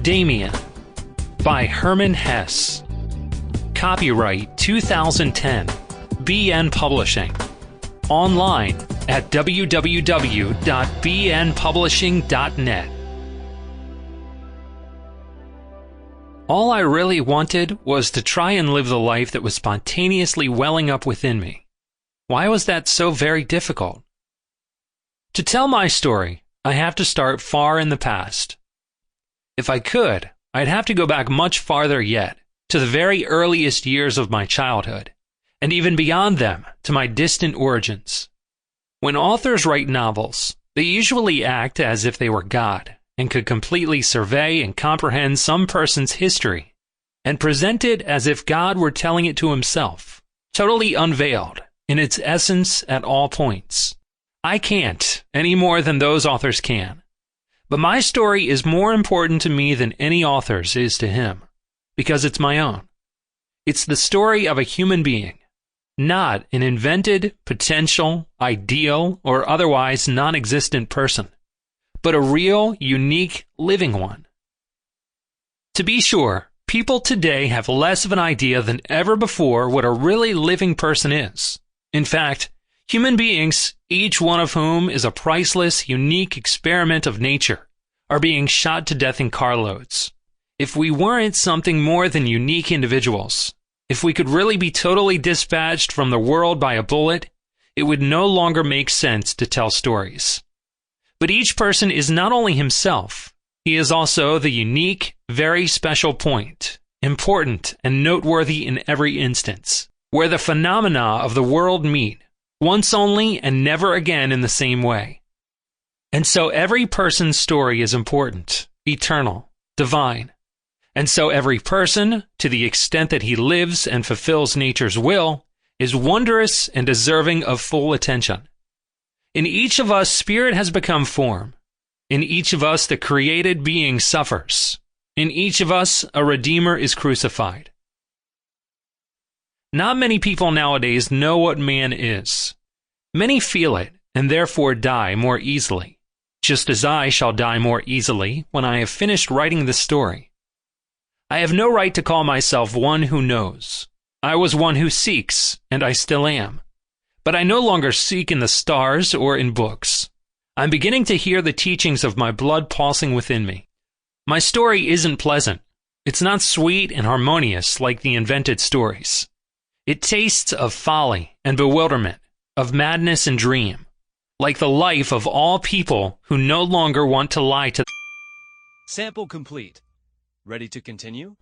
Demian by Herman Hesse. Copyright 2010. BN Publishing. Online at www.bnpublishing.net. All I really wanted was to try and live the life that was spontaneously welling up within me. Why was that so very difficult? To tell my story, I have to start far in the past. If I could, I'd have to go back much farther yet, to the very earliest years of my childhood, and even beyond them, to my distant origins. When authors write novels, they usually act as if they were God, and could completely survey and comprehend some person's history, and present it as if God were telling it to himself, totally unveiled, in its essence at all points. I can't, any more than those authors can. But my story is more important to me than any author's is to him, because it's my own. It's the story of a human being, not an invented, potential, ideal, or otherwise non-existent person, but a real, unique, living one. To be sure, people today have less of an idea than ever before what a really living person is. In fact, human beings, each one of whom is a priceless, unique experiment of nature, are being shot to death in carloads. If we weren't something more than unique individuals, if we could really be totally dispatched from the world by a bullet, it would no longer make sense to tell stories. But each person is not only himself, he is also the unique, very special point, important and noteworthy in every instance, where the phenomena of the world meet, once only and never again in the same way. And so every person's story is important, eternal, divine. And so every person, to the extent that he lives and fulfills nature's will, is wondrous and deserving of full attention. In each of us, spirit has become form. In each of us, the created being suffers. In each of us, a Redeemer is crucified. Not many people nowadays know what man is. Many feel it, and therefore die more easily, just as I shall die more easily when I have finished writing this story. I have no right to call myself one who knows. I was one who seeks, and I still am. But I no longer seek in the stars or in books. I'm beginning to hear the teachings of my blood pulsing within me. My story isn't pleasant. It's not sweet and harmonious like the invented stories. It tastes of folly and bewilderment, of madness and dream, like the life of all people who no longer want to lie to. Sample complete. Ready to continue?